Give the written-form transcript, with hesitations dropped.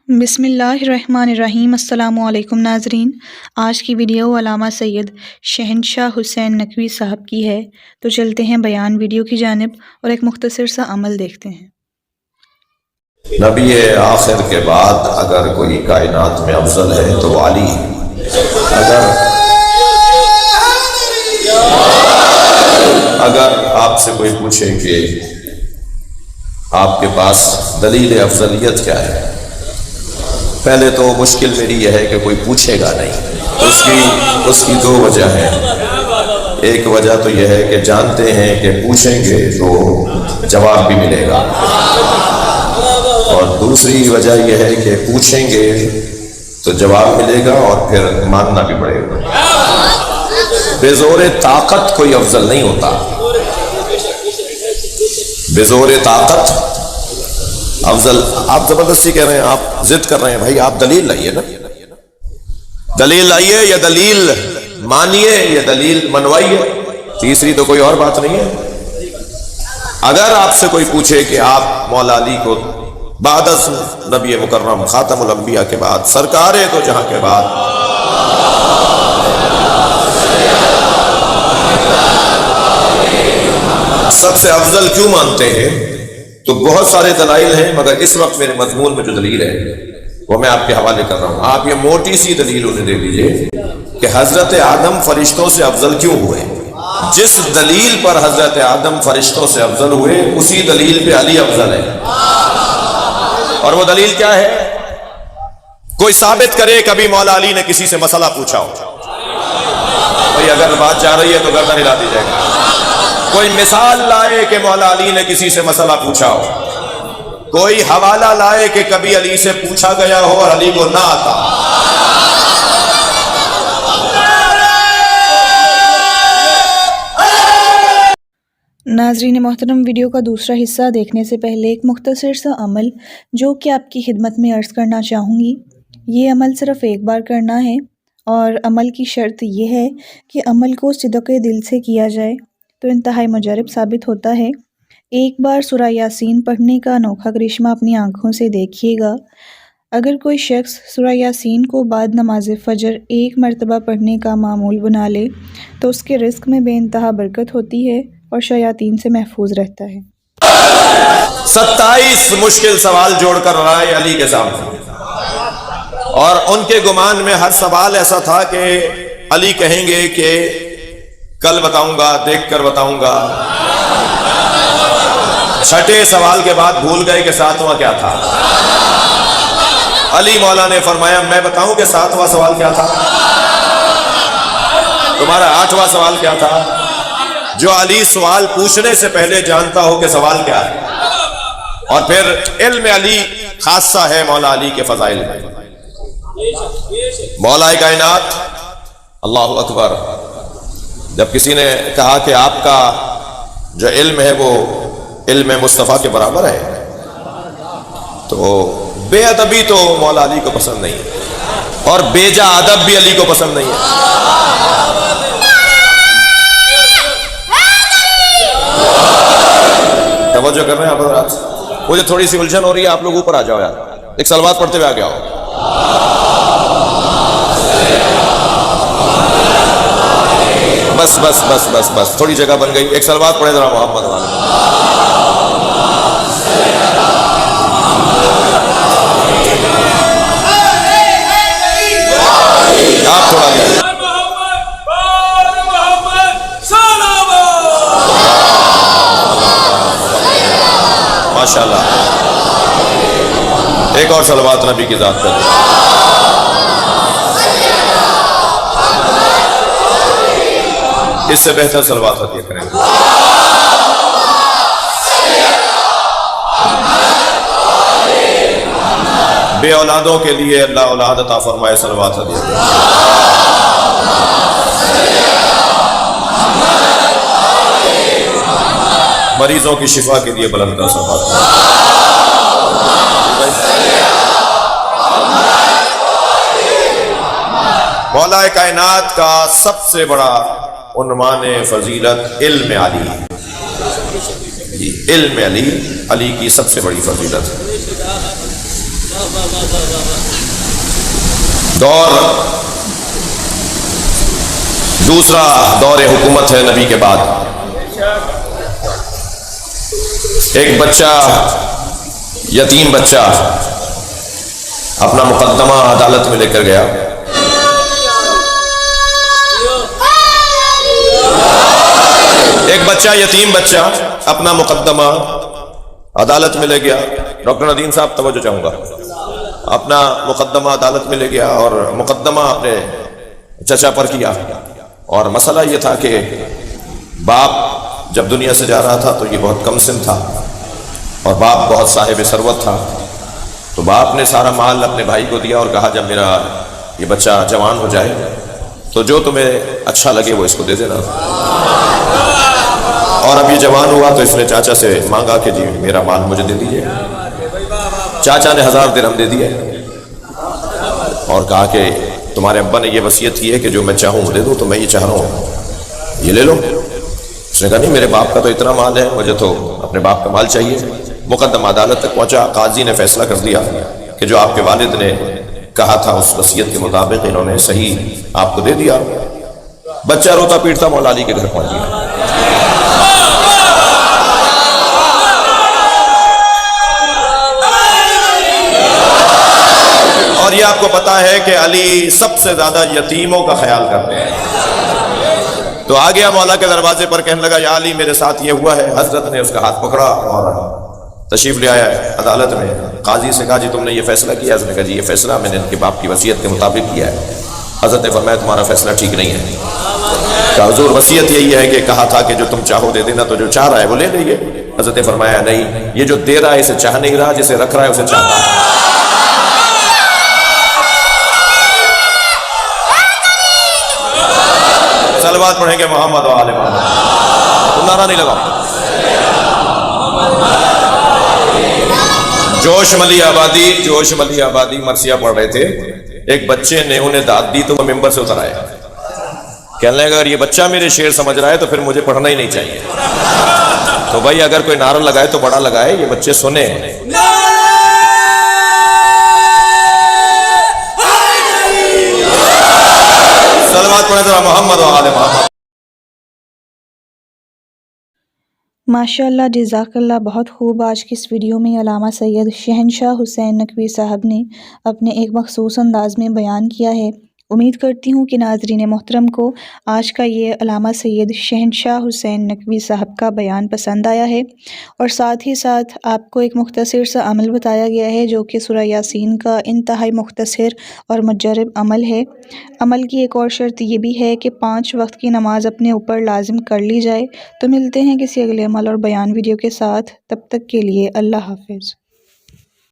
بسم اللہ الرحمن الرحیم۔ السلام علیکم ناظرین، آج کی ویڈیو علامہ سید شہنشاہ حسین نقوی صاحب کی ہے، تو چلتے ہیں بیان ویڈیو کی جانب اور ایک مختصر سا عمل دیکھتے ہیں۔ نبی آخر کے بعد اگر کوئی کائنات میں افضل ہے تو علی ہے۔ اگر آپ سے کوئی پوچھے کہ آپ کے پاس دلیل افضلیت کیا ہے، پہلے تو مشکل میری یہ ہے کہ کوئی پوچھے گا نہیں۔ اس کی دو وجہ ہیں۔ ایک وجہ تو یہ ہے کہ جانتے ہیں کہ پوچھیں گے تو جواب بھی ملے گا، اور دوسری وجہ یہ ہے کہ پوچھیں گے تو جواب ملے گا اور پھر ماننا بھی پڑے گا۔ بے زور طاقت کوئی افضل نہیں ہوتا۔ بے زور طاقت افضل، آپ زبردستی کہہ رہے ہیں، آپ ضد کر رہے ہیں، بھائی آپ دلیل لائیے نا، دلیل لائیے یا دلیل مانیے یا دلیل منوائیے، تیسری تو کوئی اور بات نہیں ہے۔ اگر آپ سے کوئی پوچھے کہ آپ مولا علی کو بعد از نبی مکرم خاتم الانبیاء کے بعد سرکار تو جہاں کے بعد سب سے افضل کیوں مانتے ہیں، تو بہت سارے دلائل ہیں، مگر اس وقت میرے مضمون میں جو دلیل ہے وہ میں آپ کے حوالے کر رہا ہوں۔ آپ یہ موٹی سی دلیل انہیں دے دیجئے کہ حضرت آدم فرشتوں سے افضل کیوں ہوئے۔ جس دلیل پر حضرت آدم فرشتوں سے افضل ہوئے، اسی دلیل پہ علی افضل ہے۔ اور وہ دلیل کیا ہے؟ کوئی ثابت کرے کبھی مولا علی نے کسی سے مسئلہ پوچھا ہو۔ بھئی اگر بات جا رہی ہے تو گردن ہلا دی جائے گا۔ کوئی مثال لائے کہ مولا علی نے کسی سے مسئلہ پوچھا ہو، کوئی حوالہ لائے کہ کبھی علی سے پوچھا گیا ہو اور علی کو نہ آتا۔ ناظرین محترم، ویڈیو کا دوسرا حصہ دیکھنے سے پہلے ایک مختصر سا عمل جو کہ آپ کی خدمت میں عرض کرنا چاہوں گی۔ یہ عمل صرف ایک بار کرنا ہے، اور عمل کی شرط یہ ہے کہ عمل کو صدق دل سے کیا جائے تو انتہائی مجرب ثابت ہوتا ہے۔ ایک بار سورہ یاسین پڑھنے کا انوکھا کرشمہ اپنی آنکھوں سے دیکھیے گا۔ اگر کوئی شخص سورہ یاسین کو بعد نماز فجر ایک مرتبہ پڑھنے کا معمول بنا لے تو اس کے رزق میں بے انتہا برکت ہوتی ہے اور شیاطین سے محفوظ رہتا ہے۔ 27 مشکل سوال جوڑ کر رائے علی کے سامنے، اور ان کے گمان میں ہر سوال ایسا تھا کہ علی کہیں گے کہ کل بتاؤں گا، دیکھ کر بتاؤں گا۔ چھٹے سوال کے بعد بھول گئے کہ ساتواں کیا تھا۔ علی مولا نے فرمایا میں بتاؤں کہ ساتواں سوال کیا تھا، تمہارا 8واں سوال کیا تھا۔ جو علی سوال پوچھنے سے پہلے جانتا ہو کہ سوال کیا ہے، اور پھر علم علی خاصہ ہے مولا علی کے فضائل میں۔ مولا کائنات اللہ اکبر، جب کسی نے کہا کہ آپ کا جو علم ہے وہ علم مصطفیٰ کے برابر ہے، تو بے ادبی تو مولا علی کو پسند نہیں ہے، اور بے جا ادب بھی علی کو پسند نہیں ہے۔ توجہ کر رہے ہیں آپ حضرات؟ مجھے تھوڑی سی الجھن ہو رہی ہے، آپ لوگ اوپر آ جاؤ یار، ایک صلوات پڑھتے ہوئے آ گیا ہو۔ بس بس بس بس بس تھوڑی جگہ بن گئی، ایک صلوات پڑھے ذرا محمد والے۔ آپ تھوڑا دیں، ماشاءاللہ۔ ایک اور صلوات نبی کی ذات پر۔ اس سے بہتر صلوات عطیہ کریں گے۔ بے اولادوں کے لیے اللہ اولاد عطا فرمائے، صلوات عطیہ کریں۔ مریضوں کی شفا کے لیے بلند صلوات۔ مولا کائنات کا سب سے بڑا عنوان فضیلت علم علی ہے۔ علم علی کی سب سے بڑی فضیلت ہے۔ دور دوسرا دور حکومت ہے نبی کے بعد. ایک بچہ، یتیم بچہ، اپنا مقدمہ عدالت میں لے کر گیا. ایک بچہ، یتیم بچہ، اپنا مقدمہ عدالت میں لے گیا. ڈاکٹر ندیم صاحب توجہ چاہوں گا. اپنا مقدمہ عدالت میں لے گیا اور مقدمہ اپنے چچا پر کیا. اور مسئلہ یہ تھا کہ باپ جب دنیا سے جا رہا تھا تو یہ بہت کم سن تھا اور باپ بہت صاحب ثروت تھا. تو باپ نے سارا مال اپنے بھائی کو دیا اور کہا جب میرا یہ بچہ جوان ہو جائے تو جو تمہیں اچھا لگے وہ اس کو دے دینا. اور اب یہ جوان ہوا تو اس نے چاچا سے مانگا کہ جی میرا مال مجھے دے دیجیے. چاچا نے 1000 درہم دے دیے اور کہا کہ تمہارے ابا نے یہ وصیت کی ہے کہ جو میں چاہوں دے دوں، تو میں یہ چاہ رہا ہوں یہ لے لو. اس نے کہا نہیں، میرے باپ کا تو اتنا مال ہے، مجھے تو اپنے باپ کا مال چاہیے. مقدمہ عدالت تک پہنچا. قاضی نے فیصلہ کر دیا کہ جو آپ کے والد نے کہا تھا اس وصیت کے مطابق انہوں نے صحیح آپ کو دے دیا. بچہ روتا پیٹتا مولا علی کے گھر پہنچ گیا. اور یہ آپ کو پتا ہے کہ علی سب سے زیادہ یتیموں کا خیال کرتے ہیں. تو آ گیا مولا کے دروازے پر، کہنے لگا یا علی میرے ساتھ یہ ہوا ہے. حضرت نے اس کا ہاتھ پکڑا اور تشریف لے آیا عدالت میں. قاضی سے کہا جی تم نے یہ فیصلہ کیا؟ اس نے کہا جی یہ فیصلہ میں نے ان کے باپ کی وصیت کے مطابق کیا ہے. حضرت نے فرمایا تمہارا فیصلہ ٹھیک نہیں ہے. کہا حضور وصیت یہی ہے کہ کہا تھا کہ جو تم چاہو دے دینا، تو جو چاہ رہا ہے وہ لے لیجیے. حضرت نے فرمایا نہیں، یہ جو دے رہا ہے اسے چاہ نہیں رہا، جسے رکھ رہا ہے اسے چاہتا ہے. صلوات پڑھیں گے محمد و آل محمد. تم نعرہ نہیں لگا. جوش ملی آبادی، جوش ملی آبادی مرثیہ پڑھ رہے تھے. ایک بچے نے انہیں داد دی تو وہ ممبر سے اتر آئے. کہنے لگا اگر یہ بچہ میرے شعر سمجھ رہا ہے تو پھر مجھے پڑھنا ہی نہیں چاہیے. تو بھائی اگر کوئی نعرہ لگائے تو بڑا لگائے، یہ بچے سنیں. صلوات پڑھیں ذرا محمد و آل محمد. ماشاء اللہ، جزاک اللہ. بہت خوب. آج کی اس ویڈیو میں علامہ سید شہنشاہ حسین نقوی صاحب نے اپنے ایک مخصوص انداز میں بیان کیا ہے. امید کرتی ہوں کہ ناظرین محترم کو آج کا یہ علامہ سید شہنشاہ حسین نقوی صاحب کا بیان پسند آیا ہے، اور ساتھ ہی ساتھ آپ کو ایک مختصر سا عمل بتایا گیا ہے جو کہ سورہ یاسین کا انتہائی مختصر اور مجرب عمل ہے. عمل کی ایک اور شرط یہ بھی ہے کہ 5 وقت کی نماز اپنے اوپر لازم کر لی جائے. تو ملتے ہیں کسی اگلے عمل اور بیان ویڈیو کے ساتھ. تب تک کے لیے اللہ حافظ.